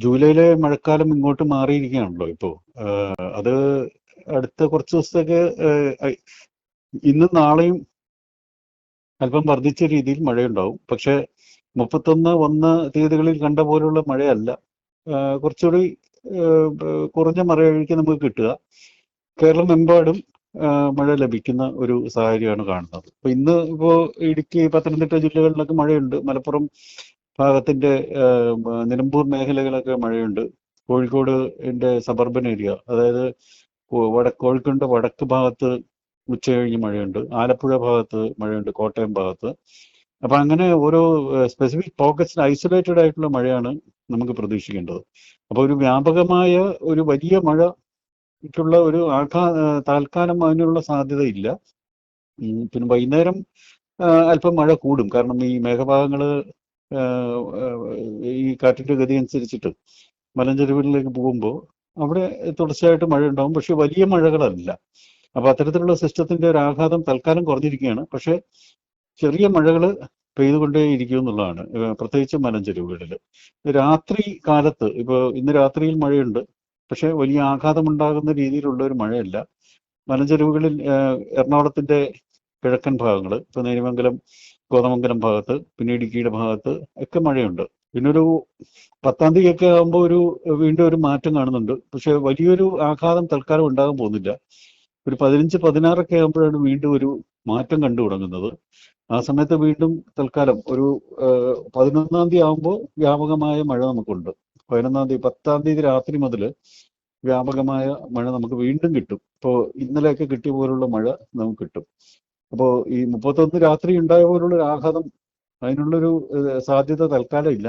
ജൂലൈയിലെ മഴക്കാലം ഇങ്ങോട്ട് മാറിയിരിക്കുകയാണല്ലോ ഇപ്പോൾ. അത് അടുത്ത കുറച്ച് ദിവസത്തേക്ക് ഇന്നും നാളെയും അല്പം വർദ്ധിച്ച രീതിയിൽ മഴയുണ്ടാവും. പക്ഷെ 31 തീയതികളിൽ കണ്ട പോലുള്ള മഴയല്ല. കുറച്ചുകൂടി കുറഞ്ഞ മഴയായിരിക്കും നമുക്ക് കിട്ടുക. കേരളമെമ്പാടും മഴ ലഭിക്കുന്ന ഒരു സാഹചര്യമാണ് കാണുന്നത്. ഇപ്പൊ ഇന്ന് ഇടുക്കി, പത്തനംതിട്ട ജില്ലകളിലൊക്കെ മഴയുണ്ട്. മലപ്പുറം ഭാഗത്തിന്റെ നിലമ്പൂർ മേഖലകളൊക്കെ മഴയുണ്ട്. കോഴിക്കോടിന്റെ സബർബൻ ഏരിയ, അതായത് കോഴിക്കോടിന്റെ വടക്ക് ഭാഗത്ത് ഉച്ചകഴിഞ്ഞ് മഴയുണ്ട്. ആലപ്പുഴ ഭാഗത്ത് മഴയുണ്ട്, കോട്ടയം ഭാഗത്ത്. അപ്പൊ അങ്ങനെ ഓരോ സ്പെസിഫിക് പോക്കറ്റ്സിൽ ഐസൊലേറ്റഡ് ആയിട്ടുള്ള മഴയാണ് നമുക്ക് പ്രതീക്ഷിക്കേണ്ടത്. അപ്പൊ ഒരു വ്യാപകമായ ഒരു വലിയ മഴയ്ക്കുള്ള ഒരു താൽക്കാലം അതിനുള്ള സാധ്യതയില്ല. പിന്നെ വൈകുന്നേരം അല്പം മഴ കൂടും. കാരണം ഈ മേഘഭാഗങ്ങള് ഈ കാറ്റിന്റെ ഗതി അനുസരിച്ചിട്ട് മലഞ്ചെരുവുകളിലേക്ക് പോകുമ്പോൾ അവിടെ തുടർച്ചയായിട്ട് മഴ ഉണ്ടാവും. പക്ഷെ വലിയ മഴകളല്ല. അപ്പൊ അത്തരത്തിലുള്ള സിസ്റ്റത്തിന്റെ ഒരു ആഘാതം തൽക്കാലം കുറഞ്ഞിരിക്കുകയാണ്. പക്ഷെ ചെറിയ മഴകൾ പെയ്തുകൊണ്ടേയിരിക്കും എന്നുള്ളതാണ്, പ്രത്യേകിച്ച് മലഞ്ചെരുവുകളിൽ. രാത്രി കാലത്ത് ഇന്ന് രാത്രിയിൽ മഴയുണ്ട്. പക്ഷെ വലിയ ആഘാതമുണ്ടാകുന്ന രീതിയിലുള്ള ഒരു മഴയല്ല. മലഞ്ചെരുവുകളിൽ എറണാകുളത്തിന്റെ കിഴക്കൻ ഭാഗങ്ങൾ, ഇപ്പൊ നേര്യമംഗലം, കോതമംഗലം ഭാഗത്ത്, പിന്നെ ഇടുക്കിയുടെ ഭാഗത്ത് ഒക്കെ മഴയുണ്ട്. പിന്നെ ഒരു 10-ാം തീയതിയൊക്കെ ആകുമ്പോൾ വീണ്ടും ഒരു മാറ്റം കാണുന്നുണ്ട്. പക്ഷെ വലിയൊരു ആഘാതം തൽക്കാലം ഉണ്ടാകാൻ പോകുന്നില്ല. ഒരു 15-16 ആകുമ്പോഴാണ് വീണ്ടും ഒരു മാറ്റം കണ്ടു തുടങ്ങുന്നത്. ആ സമയത്ത് വീണ്ടും തൽക്കാലം ഒരു 11-ാം തീയതി ആകുമ്പോൾ വ്യാപകമായ മഴ നമുക്കുണ്ട്. 11-ാം തീയതി, 10-ാം തീയതി രാത്രി മുതൽ വ്യാപകമായ മഴ നമുക്ക് വീണ്ടും കിട്ടും. ഇപ്പോൾ ഇന്നലെയൊക്കെ കിട്ടിയ പോലുള്ള മഴ നമുക്ക് കിട്ടും. അപ്പോൾ ഈ 31 രാത്രി ഉണ്ടായ പോലുള്ള ഒരു ആഘാതം, അതിനുള്ളൊരു സാധ്യത തൽക്കാലം ഇല്ല.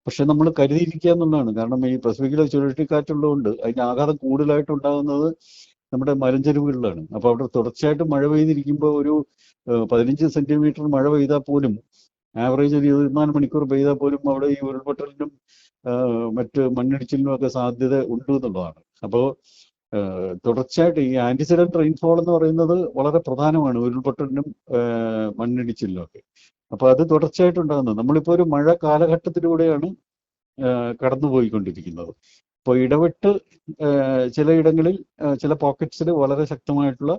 പക്ഷെ നമ്മൾ കരുതിയിരിക്കുക എന്നുള്ളതാണ്. കാരണം ഈ പസഫിക്കിലെ ചുഴലിക്കാറ്റുള്ളതുകൊണ്ട് അതിന്റെ ആഘാതം കൂടുതലായിട്ട് ഉണ്ടാകുന്നത് നമ്മുടെ മലഞ്ചെരുവുകളിലാണ്. അപ്പൊ അവിടെ തുടർച്ചയായിട്ട് മഴ പെയ്തിരിക്കുമ്പോൾ ഒരു 15 സെന്റിമീറ്റർ മഴ പെയ്താൽ പോലും, ആവറേജ് ഒരു 24 മണിക്കൂർ പെയ്താൽ പോലും അവിടെ ഈ ഉരുൾപൊട്ടലിനും മറ്റ് മണ്ണിടിച്ചിലിനും ഒക്കെ സാധ്യത ഉണ്ട് എന്നുള്ളതാണ്. അപ്പോൾ തുടർച്ചയായിട്ട് ഈ ആന്റിസിഡന്റ് റെയിൻഫോൾ എന്ന് പറയുന്നത് വളരെ പ്രധാനമാണ് ഉരുൾപൊട്ടലിനും മണ്ണിടിച്ചിലിനും ഒക്കെ. അപ്പൊ അത് തുടർച്ചയായിട്ട് ഉണ്ടാകുന്നത്. നമ്മളിപ്പോ ഒരു മഴ കാലഘട്ടത്തിലൂടെയാണ് കടന്നുപോയിക്കൊണ്ടിരിക്കുന്നത്. ഇപ്പോൾ ഇടവിട്ട് ചിലയിടങ്ങളിൽ ചില പോക്കറ്റ്സിൽ വളരെ ശക്തമായിട്ടുള്ള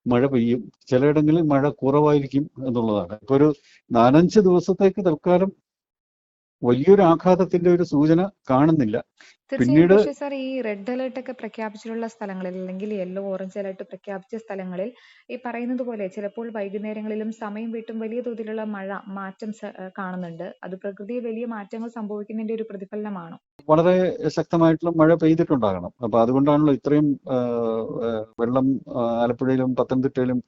മഴ പെയ്യും, ചിലയിടങ്ങളിൽ മഴ കുറവായിരിക്കും എന്നുള്ളതാണ്. ഇപ്പൊ ഒരു 4-5 ദിവസത്തേക്ക് തൽക്കാലം വലിയൊരു ആഘാതത്തിന്റെ ഒരു സൂചന കാണുന്നില്ല. തീർച്ചയായും. പക്ഷേ സാർ, ഈ റെഡ് അലേർട്ട് ഒക്കെ പ്രഖ്യാപിച്ചിട്ടുള്ള സ്ഥലങ്ങളിൽ, അല്ലെങ്കിൽ യെല്ലോ, ഓറഞ്ച് അലേർട്ട് പ്രഖ്യാപിച്ച സ്ഥലങ്ങളിൽ ഈ പറയുന്നത് പോലെ ചിലപ്പോൾ വൈകുന്നേരങ്ങളിലും സമയം വിട്ടും വലിയ തോതിലുള്ള മാറ്റം കാണുന്നുണ്ട്. അത് പ്രകൃതിയിൽ വലിയ മാറ്റങ്ങൾ സംഭവിക്കുന്നതിന്റെ ഒരു പ്രതിഫലനമാണോ? വളരെ ശക്തമായിട്ടുള്ള മഴ പെയ്തിട്ടുണ്ടാകണം. അപ്പൊ അതുകൊണ്ടാണല്ലോ ഇത്രയും വെള്ളം ആലപ്പുഴയിലും പത്തനംതിട്ടയിലും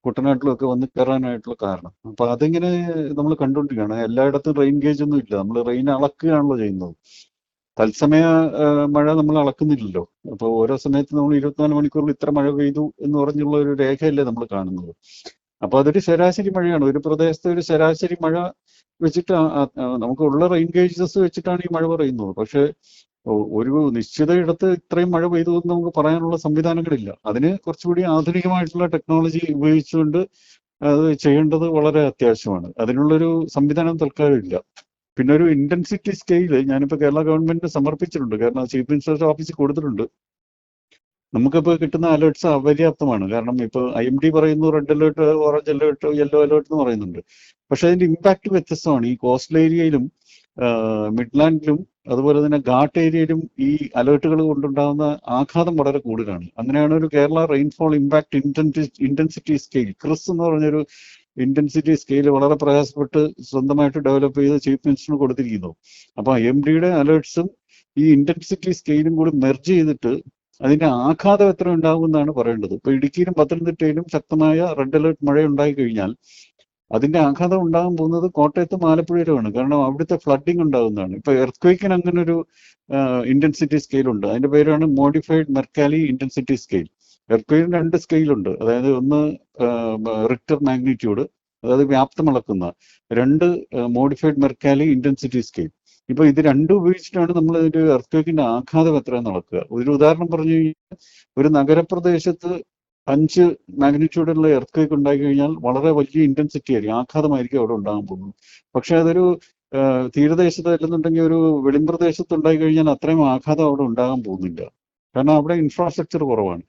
കുട്ടനാട്ടിലും ഒക്കെ വന്ന് കയറാനായിട്ടുള്ള കാരണം. അപ്പൊ അതിങ്ങനെ നമ്മൾ കണ്ടുകൊണ്ടിരിക്കുകയാണ്. എല്ലായിടത്തും റെയിൻ ഗേജ് ഒന്നും ഇല്ല. നമ്മൾ റെയിൻ അളക്കുകയാണല്ലോ ചെയ്യുന്നത്. തത്സമയ മഴ നമ്മൾ അളക്കുന്നില്ലല്ലോ. അപ്പോൾ ഓരോ സമയത്ത് നമ്മൾ 24 മണിക്കൂറിൽ ഇത്ര മഴ പെയ്തു എന്ന് പറഞ്ഞുള്ള ഒരു രേഖയല്ലേ നമ്മൾ കാണുന്നത്. അപ്പൊ അതൊരു ശരാശരി മഴയാണ്. ഒരു പ്രദേശത്തെ ഒരു ശരാശരി മഴ വെച്ചിട്ട് നമുക്കുള്ള റെയിൻ ഗേജസ് വെച്ചിട്ടാണ് ഈ മഴ പറയുന്നത്. പക്ഷെ ഒരു നിശ്ചിത ഇടത്ത് ഇത്രയും മഴ പെയ്തു എന്ന് നമുക്ക് പറയാനുള്ള സംവിധാനങ്ങളില്ല. അതിന് കുറച്ചുകൂടി ആധുനികമായിട്ടുള്ള ടെക്നോളജി ഉപയോഗിച്ചുകൊണ്ട് അത് ചെയ്യേണ്ടത് വളരെ അത്യാവശ്യമാണ്. അതിനുള്ളൊരു സംവിധാനം തൽക്കാലം ഇല്ല. പിന്നെ ഒരു ഇന്റൻസിറ്റി സ്കെയില് ഞാനിപ്പോ കേരള ഗവൺമെന്റിന് സമർപ്പിച്ചിട്ടുണ്ട്. കാരണം ചീഫ് മിനിസ്റ്ററുടെ ഓഫീസിൽ കൊടുത്തിട്ടുണ്ട്. നമുക്കിപ്പോൾ കിട്ടുന്ന അലേർട്ട്സ് അപര്യാപ്തമാണ്. കാരണം ഇപ്പോൾ IMD പറയുന്നു red alert, orange alert, yellow alert എന്ന് പറയുന്നുണ്ട്. പക്ഷെ അതിന്റെ ഇമ്പാക്ട് വ്യത്യസ്തമാണ്. ഈ കോസ്റ്റൽ ഏരിയയിലും മിഡ്ലാൻഡിലും അതുപോലെ തന്നെ ഘാട്ട് ഏരിയയിലും ഈ അലേർട്ടുകൾ കൊണ്ടുണ്ടാകുന്ന ആഘാതം വളരെ കൂടുതലാണ്. അങ്ങനെയാണ് ഒരു Kerala rainfall impact intensity scale, Chris എന്ന് പറഞ്ഞൊരു ഇന്റൻസിറ്റി സ്കെയിൽ വളരെ പ്രയാസപ്പെട്ട് സ്വന്തമായിട്ട് ഡെവലപ്പ് ചെയ്ത് ചീഫ് മിനിസ്റ്ററിന് കൊടുത്തിരിക്കുന്നു. അപ്പൊ IMDയുടെ അലേർട്ട്സും ഈ ഇന്റൻസിറ്റി സ്കെയിലും കൂടി മെർജ് ചെയ്തിട്ട് അതിന്റെ ആഘാതം എത്ര ഉണ്ടാകുമെന്നാണ് പറയേണ്ടത്. ഇപ്പൊ ഇടുക്കിയിലും പത്തനംതിട്ടയിലും ശക്തമായ റെഡ് അലേർട്ട് മഴ ഉണ്ടായി കഴിഞ്ഞാൽ അതിന്റെ ആഘാതം ഉണ്ടാകാൻ പോകുന്നത് കോട്ടയത്തും ആലപ്പുഴയിലുമാണ്. കാരണം അവിടുത്തെ ഫ്ലഡിങ് ഉണ്ടാകുന്നതാണ്. ഇപ്പൊ എർത്ത്ക്വേക്കിന് അങ്ങനെ ഒരു ഇന്റൻസിറ്റി സ്കെയിൽ ഉണ്ട്. അതിന്റെ പേരാണ് മോഡിഫൈഡ് മെർക്കാലി ഇന്റൻസിറ്റി സ്കെയിൽ. എർത്ത്ക്വേക്കിന് 2 സ്കെയിലുണ്ട്. അതായത് ഒന്ന് റിക്ടർ മാഗ്നിറ്റ്യൂഡ്, അതായത് വ്യാപ്തം അളക്കുന്ന, 2 മോഡിഫൈഡ് മെർക്കാലി ഇന്റൻസിറ്റി സ്കെയിൽ. ഇപ്പൊ ഇത് രണ്ടും ഉപയോഗിച്ചിട്ടാണ് നമ്മൾ ഒരു എർത്ത്ക്വേക്കിന്റെ ആഘാതം എത്രയെന്ന് അളക്കുക. ഒരു ഉദാഹരണം പറഞ്ഞു കഴിഞ്ഞാൽ, ഒരു നഗരപ്രദേശത്ത് 5 മാഗ്നിറ്റ്യൂഡുള്ള എർത്ത്ക്വേക്ക് ഉണ്ടായി കഴിഞ്ഞാൽ വളരെ വലിയ ഇന്റൻസിറ്റി ആയിരിക്കും, ആഘാതമായിരിക്കും അവിടെ ഉണ്ടാകാൻ പോകുന്നത്. പക്ഷെ അതൊരു തീരദേശത്ത് അല്ലെന്നുണ്ടെങ്കിൽ ഒരു വെളിമ്പ്രദേശത്ത് ഉണ്ടായി കഴിഞ്ഞാൽ അത്രയും ആഘാതം അവിടെ ഉണ്ടാകാൻ പോകുന്നില്ല. കാരണം അവിടെ ഇൻഫ്രാസ്ട്രക്ചർ കുറവാണ്.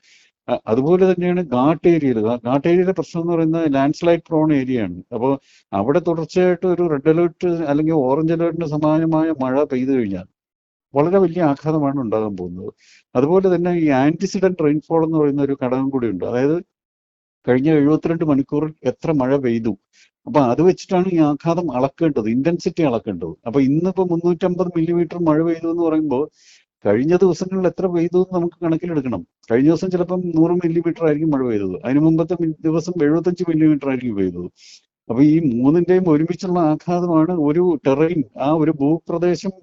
അതുപോലെ തന്നെയാണ് ഘാട്ട് ഏരിയയിൽ. ഘാട്ട് ഏരിയയിലെ പ്രശ്നം എന്ന് പറയുന്നത് ലാൻഡ് സ്ലൈഡ് പ്രോൺ ഏരിയയാണ്. അപ്പോൾ അവിടെ തുടർച്ചയായിട്ട് ഒരു റെഡ് അലേർട്ട് അല്ലെങ്കിൽ ഓറഞ്ച് അലേർട്ടിന് സമാനമായ മഴ പെയ്തു കഴിഞ്ഞാൽ വളരെ വലിയ ആഘാതമാണ് ഉണ്ടാകാൻ പോകുന്നത്. അതുപോലെ തന്നെ ഈ ആന്റിസിഡന്റ് റെയിൻഫോൾ എന്ന് പറയുന്ന ഒരു ഘടകം കൂടിയുണ്ട്. അതായത് കഴിഞ്ഞ 72 മണിക്കൂറിൽ എത്ര മഴ പെയ്തു. അപ്പൊ അത് വെച്ചിട്ടാണ് ഈ ആഘാതം അളക്കേണ്ടത്, ഇന്റൻസിറ്റി അളക്കേണ്ടത്. അപ്പൊ ഇന്നിപ്പോ 350 മില്ലിമീറ്റർ മഴ പെയ്തു എന്ന് പറയുമ്പോൾ കഴിഞ്ഞ ദിവസങ്ങളിൽ എത്ര പെയ്തു എന്ന് നമുക്ക് കണക്കിലെടുക്കണം. കഴിഞ്ഞ ദിവസം ചിലപ്പം 100 മില്ലിമീറ്റർ ആയിരിക്കും മഴ പെയ്തത്, അതിന് മുമ്പത്തെ ദിവസം 75 മില്ലിമീറ്റർ ആയിരിക്കും പെയ്തത്. അപ്പൊ ഈ മൂന്നിന്റെയും ഒരുമിച്ചുള്ള ആഘാതമാണ് ഒരു ടെറൈൻ, ആ ഒരു ഭൂപ്രദേശം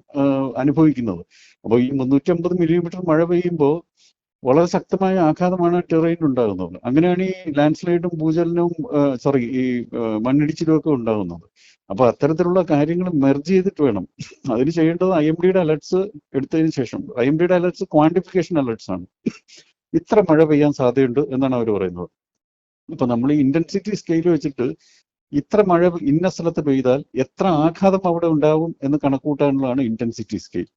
അനുഭവിക്കുന്നത്. അപ്പോൾ ഈ 350 മില്ലിമീറ്റർ മഴ പെയ്യുമ്പോൾ വളരെ ശക്തമായ ആഘാതമാണ് ടെറൈൻ ഉണ്ടാകുന്നത്. അങ്ങനെയാണ് ഈ ലാൻഡ് സ്ലൈഡും ഭൂചലനവും ഈ മണ്ണിടിച്ചിലും ഒക്കെ ഉണ്ടാകുന്നത്. അപ്പൊ അത്തരത്തിലുള്ള കാര്യങ്ങൾ മെർജ് ചെയ്തിട്ട് വേണം അതിന് ചെയ്യേണ്ടത്. IMDയുടെ അലർട്ട്സ് എടുത്തതിന് ശേഷം, IMDയുടെ അലർട്ട്സ് ക്വാണ്ടിഫിക്കേഷൻ അലർട്ട്സ് ആണ്. ഇത്ര മഴ പെയ്യാൻ സാധ്യതയുണ്ട് എന്നാണ് അവർ പറയുന്നത്. അപ്പൊ നമ്മൾ ഈ ഇന്റൻസിറ്റി സ്കെയിൽ വെച്ചിട്ട് ഇത്ര മഴ ഇന്ന സ്ഥലത്ത് പെയ്താൽ എത്ര ആഘാതം അവിടെ ഉണ്ടാവും എന്ന് കണക്കൂട്ടാനുള്ളതാണ് ഇന്റൻസിറ്റി സ്കെയിൽ.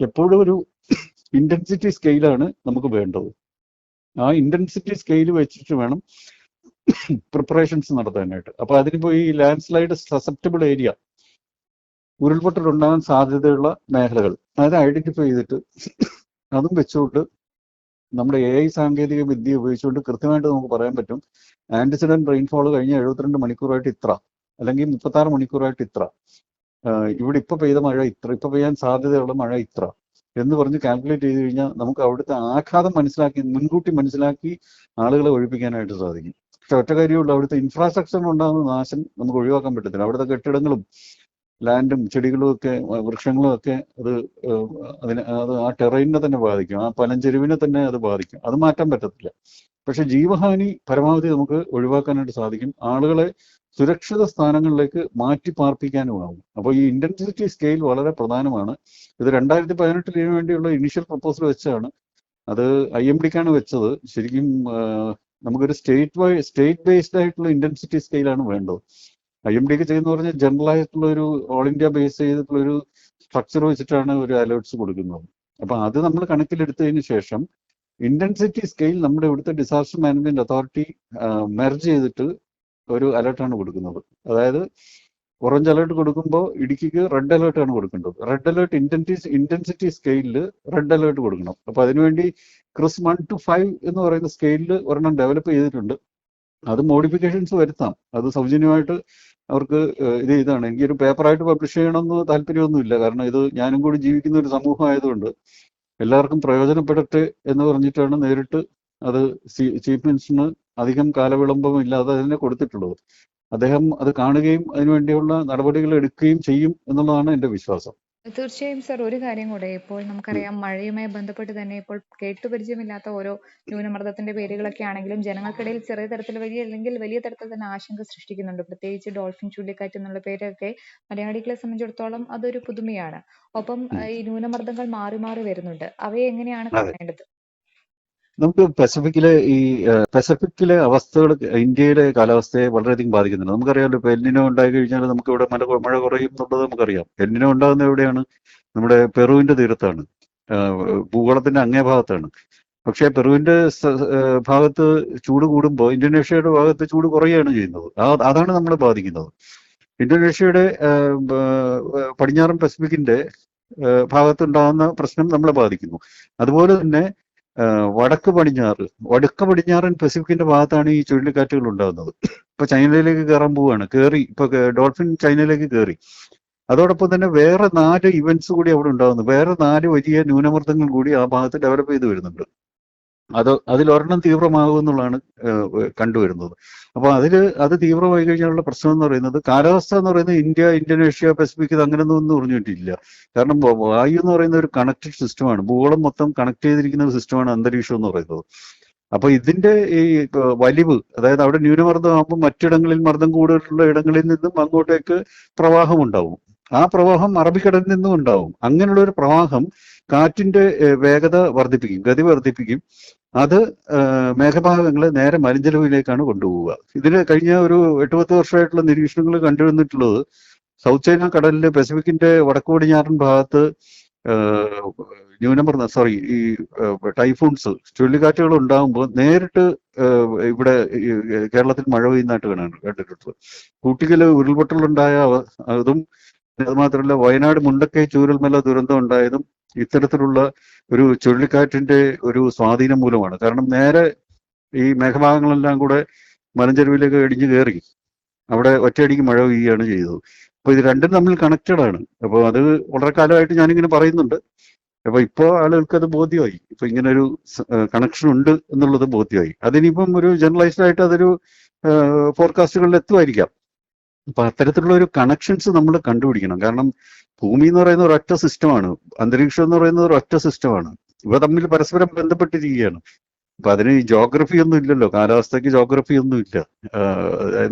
എപ്പോഴും ഒരു ഇന്റൻസിറ്റി സ്കെയിലാണ് നമുക്ക് വേണ്ടത്. ആ ഇന്റൻസിറ്റി സ്കെയിൽ വെച്ചിട്ട് വേണം പ്രിപ്പറേഷൻസ് നടത്താനായിട്ട്. അപ്പൊ അതിനിപ്പോ ഈ ലാൻഡ് സ്ലൈഡ് സസെപ്റ്റബിൾ ഏരിയ, ഉരുൾപൊട്ടലുണ്ടാകാൻ സാധ്യതയുള്ള മേഖലകൾ അത് ഐഡന്റിഫൈ ചെയ്തിട്ട് അതും വെച്ചുകൊണ്ട് നമ്മുടെ AI സാങ്കേതിക വിദ്യ ഉപയോഗിച്ചുകൊണ്ട് കൃത്യമായിട്ട് നമുക്ക് പറയാൻ പറ്റും ആന്റിസിഡന്റ് റെയിൻഫോൾ കഴിഞ്ഞ 72 മണിക്കൂറായിട്ട് ഇത്ര, അല്ലെങ്കിൽ 36 മണിക്കൂറായിട്ട് ഇത്ര, ഇവിടെ ഇപ്പൊ പെയ്ത മഴ ഇത്ര, ഇപ്പൊ പെയ്യാൻ സാധ്യതയുള്ള മഴ ഇത്ര എന്ന് പറഞ്ഞ് കാൽക്കുലേറ്റ് ചെയ്ത് കഴിഞ്ഞാൽ നമുക്ക് അവിടുത്തെ ആഘാതം മുൻകൂട്ടി മനസ്സിലാക്കി ആളുകളെ ഒഴിപ്പിക്കാനായിട്ട് സാധിക്കും. പക്ഷെ ഒറ്റ കാര്യമുള്ളൂ, അവിടുത്തെ ഇൻഫ്രാസ്ട്രക്ചറിനുണ്ടാകുന്ന നാശം നമുക്ക് ഒഴിവാക്കാൻ പറ്റത്തില്ല. അവിടുത്തെ കെട്ടിടങ്ങളും ലാൻഡും ചെടികളും ഒക്കെ വൃക്ഷങ്ങളും ഒക്കെ അത് ആ ടെറൈനെ തന്നെ ബാധിക്കും, ആ പനഞ്ചെരുവിനെ തന്നെ അത് ബാധിക്കും. അത് മാറ്റാൻ പറ്റത്തില്ല. പക്ഷെ ജീവഹാനി പരമാവധി നമുക്ക് ഒഴിവാക്കാനായിട്ട് സാധിക്കും. ആളുകളെ സുരക്ഷിത സ്ഥാനങ്ങളിലേക്ക് മാറ്റി പാർപ്പിക്കാനുമാകും. അപ്പോൾ ഈ ഇന്റൻസിറ്റി സ്കെയിൽ വളരെ പ്രധാനമാണ്. ഇത് 2018 ഇതിനു വേണ്ടിയുള്ള ഇനീഷ്യൽ പ്രപ്പോസൽ വെച്ചാണ്. അത് IMDക്കാണ് വെച്ചത്. ശരിക്കും നമുക്കൊരു സ്റ്റേറ്റ് ബേസ്ഡ് ആയിട്ടുള്ള ഇന്റൻസിറ്റി സ്കെയിലാണ് വേണ്ടത്. IMDക്ക് ചെയ്യുന്ന പറഞ്ഞാൽ ജനറൽ ആയിട്ടുള്ള ഒരു ഓൾ ഇന്ത്യ ബേസ് ചെയ്തിട്ടുള്ള ഒരു സ്ട്രക്ചർ വെച്ചിട്ടാണ് ഒരു അലേർട്ട്സ് കൊടുക്കുന്നത്. അപ്പൊ അത് നമ്മൾ കണക്കിലെടുത്തതിന് ശേഷം ഇന്റൻസിറ്റി സ്കെയിൽ നമ്മുടെ ഇവിടുത്തെ ഡിസാസ്റ്റർ മാനേജ്മെന്റ് അതോറിറ്റി മെർജ് ചെയ്തിട്ട് ഒരു അലേർട്ടാണ് കൊടുക്കുന്നത്. അതായത് ഓറഞ്ച് അലേർട്ട് കൊടുക്കുമ്പോൾ ഇടുക്കിക്ക് റെഡ് അലേർട്ട് ആണ് കൊടുക്കേണ്ടത്. റെഡ് അലേർട്ട് ഇന്റൻസിറ്റി സ്കെയിലിൽ റെഡ് അലേർട്ട് കൊടുക്കണം. അപ്പൊ അതിനുവേണ്ടി ക്രിസ് 1 to 5 എന്ന് പറയുന്ന സ്കെയിലിൽ ഒരെണ്ണം ഡെവലപ്പ് ചെയ്തിട്ടുണ്ട്. അത് മോഡിഫിക്കേഷൻസ് വരുത്താം. അത് സൗജന്യമായിട്ട് അവർക്ക് ഇതാണ്. എനിക്കൊരു പേപ്പറായിട്ട് പബ്ലിഷ് ചെയ്യണമെന്ന് താല്പര്യമൊന്നുമില്ല. കാരണം ഇത് ഞാനും കൂടി ജീവിക്കുന്ന ഒരു സമൂഹം ആയതുകൊണ്ട് എല്ലാവർക്കും പ്രയോജനപ്പെടട്ടെ എന്ന് പറഞ്ഞിട്ടാണ് നേരിട്ട് അത് ചീഫ് മിനിസ്റ്ററിന് അധികം കാലവിളംബം ഇല്ലാതെ അതിനെ കൊടുത്തിട്ടുള്ളത്. അദ്ദേഹം അത് കാണുകയും അതിനുവേണ്ടിയുള്ള നടപടികൾ എടുക്കുകയും ചെയ്യും എന്നുള്ളതാണ് എൻ്റെ വിശ്വാസം. തീർച്ചയായും സർ, ഒരു കാര്യം കൂടെ. ഇപ്പോൾ നമുക്കറിയാം മഴയുമായി ബന്ധപ്പെട്ട് തന്നെ ഇപ്പോൾ കേട്ടുപരിചയമില്ലാത്ത ഓരോ ന്യൂനമർദ്ദത്തിന്റെ പേരുകളൊക്കെ ആണെങ്കിലും ജനങ്ങൾക്കിടയിൽ ചെറിയ തരത്തിൽ അല്ലെങ്കിൽ വലിയ തരത്തിൽ തന്നെ ആശങ്ക സൃഷ്ടിക്കുന്നുണ്ട്. പ്രത്യേകിച്ച് ഡോൾഫിൻ ചുഴലിക്കാറ്റ് എന്നുള്ള പേരൊക്കെ മലയാളികളെ സംബന്ധിച്ചിടത്തോളം അതൊരു പുതുമയാണ്. ഒപ്പം ഈ ന്യൂനമർദ്ദങ്ങൾ മാറി മാറി വരുന്നുണ്ട്. അവയെ എങ്ങനെയാണ് കാണേണ്ടത്? നമുക്ക് പസഫിക്കിലെ അവസ്ഥകൾ ഇന്ത്യയിലെ കാലാവസ്ഥയെ വളരെയധികം ബാധിക്കുന്നുണ്ട്. നമുക്കറിയാമല്ലോ, ഇപ്പൊ എൽനിനോ ഉണ്ടായി കഴിഞ്ഞാൽ നമുക്ക് ഇവിടെ മഴ കുറയും എന്നുള്ളത് നമുക്കറിയാം. എൽനിനോ ഉണ്ടാകുന്ന എവിടെയാണ്? നമ്മുടെ പെറുവിന്റെ തീരത്താണ്, ഭൂഗോളത്തിന്റെ അങ്ങേ ഭാഗത്താണ്. പക്ഷെ പെറുവിന്റെ ഭാഗത്ത് ചൂട് കൂടുമ്പോൾ ഇന്തോനേഷ്യയുടെ ഭാഗത്ത് ചൂട് കുറയുകയാണ് ചെയ്യുന്നത്. അതാണ് നമ്മളെ ബാധിക്കുന്നത്. ഇന്തോനേഷ്യയുടെ പടിഞ്ഞാറൻ പസഫിക്കിന്റെ ഭാഗത്തുണ്ടാകുന്ന പ്രശ്നം നമ്മളെ ബാധിക്കുന്നു. അതുപോലെ തന്നെ വടക്ക് പടിഞ്ഞാറൻ പസഫിക്കിന്റെ ഭാഗത്താണ് ഈ ചുഴലിക്കാറ്റുകൾ ഉണ്ടാകുന്നത്. ഇപ്പൊ ചൈനയിലേക്ക് കയറാൻ പോവുകയാണ്. ഇപ്പൊ ഡോൾഫിൻ ചൈനയിലേക്ക് കയറി. അതോടൊപ്പം തന്നെ വേറെ 4 ഇവന്റ്സ് കൂടി അവിടെ ഉണ്ടാകുന്നു. വേറെ 4 വലിയ ന്യൂനമർദ്ദങ്ങൾ കൂടി ആ ഭാഗത്ത് ഡെവലപ്പ് ചെയ്ത് വരുന്നുണ്ട്. അതിലൊരെണ്ണം തീവ്രമാകുമെന്നുള്ളതാണ് കണ്ടുവരുന്നത്. അപ്പൊ അത് തീവ്രമായി കഴിഞ്ഞാലുള്ള പ്രശ്നം എന്ന് പറയുന്നത്, കാലാവസ്ഥ എന്ന് പറയുന്നത് ഇന്തോനേഷ്യ പസഫിക് അങ്ങനെയൊന്നും പറഞ്ഞിട്ടില്ല. കാരണം വായു എന്ന് പറയുന്ന ഒരു കണക്റ്റഡ് സിസ്റ്റമാണ്. ഭൂഗോളം മൊത്തം കണക്ട് ചെയ്തിരിക്കുന്ന ഒരു സിസ്റ്റമാണ് അന്തരീക്ഷം എന്ന് പറയുന്നത്. അപ്പൊ ഇതിന്റെ ഈ വലിവ്, അതായത് അവിടെ ന്യൂനമർദ്ദമാകുമ്പോൾ മറ്റിടങ്ങളിൽ മർദ്ദം കൂടുതലുള്ള ഇടങ്ങളിൽ നിന്നും അങ്ങോട്ടേക്ക് പ്രവാഹം ഉണ്ടാവും. ആ പ്രവാഹം അറബിക്കടലിൽ നിന്നും ഉണ്ടാവും. അങ്ങനെയുള്ള ഒരു പ്രവാഹം കാറ്റിന്റെ വേഗത വർദ്ധിപ്പിക്കും, ഗതി വർദ്ധിപ്പിക്കും. അത് മേഘഭാഗങ്ങളെ നേരെ മലഞ്ചെരുവിലേക്കാണ് കൊണ്ടുപോവുക. ഇതിന് കഴിഞ്ഞ ഒരു 8-10 വർഷമായിട്ടുള്ള നിരീക്ഷണങ്ങൾ കണ്ടുവന്നിട്ടുള്ളത് സൗത്ത് ചൈന കടലില് പസഫിക്കിന്റെ വടക്കു പടിഞ്ഞാറൻ ഭാഗത്ത് ഈ ടൈഫൂൺസ് ചുഴലിക്കാറ്റുകൾ ഉണ്ടാകുമ്പോൾ നേരിട്ട് ഇവിടെ കേരളത്തിൽ മഴ പെയ്യുന്നതായിട്ട് കണ്ടിട്ടുള്ളത്. കൂട്ടിക്കല് ഉരുൾപൊട്ടലുണ്ടായ അതും അത് മാത്രമല്ല വയനാട് മുണ്ടക്കൈ ചൂരൽമല ദുരന്തം ഉണ്ടായതും ഇത്തരത്തിലുള്ള ഒരു ചുഴലിക്കാറ്റിന്റെ ഒരു സ്വാധീനം മൂലമാണ്. കാരണം നേരെ ഈ മേഘഭാഗങ്ങളെല്ലാം കൂടെ മലഞ്ചെരുവിലേക്ക് ഇടിഞ്ഞു കയറി അവിടെ ഒറ്റയടിക്ക് മഴ പെയ്യുകയാണ് ചെയ്തത്. അപ്പൊ ഇത് രണ്ടും തമ്മിൽ കണക്റ്റഡ് ആണ്. അപ്പോൾ അത് വളരെ കാലമായിട്ട് ഞാനിങ്ങനെ പറയുന്നുണ്ട്. അപ്പൊ ഇപ്പോ ആളുകൾക്ക് അത് ബോധ്യമായി. ഇപ്പൊ ഇങ്ങനെ ഒരു കണക്ഷൻ ഉണ്ട് എന്നുള്ളത് ബോധ്യമായി. അതിനിപ്പം ഒരു ജനറലൈസ്ഡ് ആയിട്ട് അതൊരു ഫോർകാസ്റ്റുകളിൽ എത്തുമായിരിക്കാം. അപ്പൊ അത്തരത്തിലുള്ള ഒരു കണക്ഷൻസ് നമ്മൾ കണ്ടുപിടിക്കണം. കാരണം ഭൂമി എന്ന് പറയുന്ന ഒരൊറ്റ സിസ്റ്റമാണ്, അന്തരീക്ഷം എന്ന് പറയുന്നത് ഒരൊറ്റ സിസ്റ്റമാണ്. ഇവ തമ്മിൽ പരസ്പരം ബന്ധപ്പെട്ടിരിക്കുകയാണ്. അപ്പൊ അതിന് ജോഗ്രഫി ഒന്നും ഇല്ലല്ലോ, കാലാവസ്ഥയ്ക്ക് ജോഗ്രഫി ഒന്നും ഇല്ല.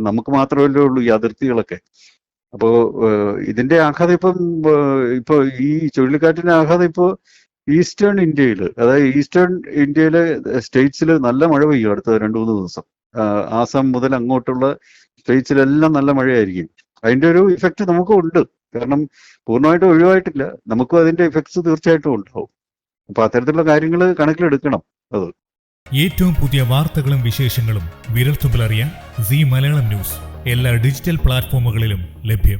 നമുക്ക് മാത്രമല്ലേ ഉള്ളൂ ഈ അതിർത്തികളൊക്കെ. അപ്പോ ഇതിന്റെ ആഘാതം ഇപ്പൊ ഈ ചുഴലിക്കാറ്റിന്റെ ആഘാതം ഇപ്പോ ഈസ്റ്റേൺ ഇന്ത്യയിൽ, അതായത് ഈസ്റ്റേൺ ഇന്ത്യയിലെ സ്റ്റേറ്റ്സിൽ നല്ല മഴ പെയ്യും അടുത്ത 2-3 ദിവസം. ആസാം മുതൽ അങ്ങോട്ടുള്ള സ്റ്റേറ്റ്സിലെല്ലാം നല്ല മഴയായിരിക്കും. അതിന്റെ ഒരു ഇഫക്റ്റ് നമുക്കും ഉണ്ട്. കാരണം പൂർണ്ണമായിട്ടും ഒഴിവായിട്ടില്ല, നമുക്കും അതിന്റെ ഇഫക്ട്സ് തീർച്ചയായിട്ടും ഉണ്ടാവും. അപ്പൊ അത്തരത്തിലുള്ള കാര്യങ്ങൾ കണക്കിലെടുക്കണം. അത് ഏറ്റവും പുതിയ വാർത്തകളും വിശേഷങ്ങളും വിരൽത്തുമ്പിലറിയാൻ സീ മലയാളം ന്യൂസ് എല്ലാ ഡിജിറ്റൽ പ്ലാറ്റ്ഫോമുകളിലും ലഭ്യം.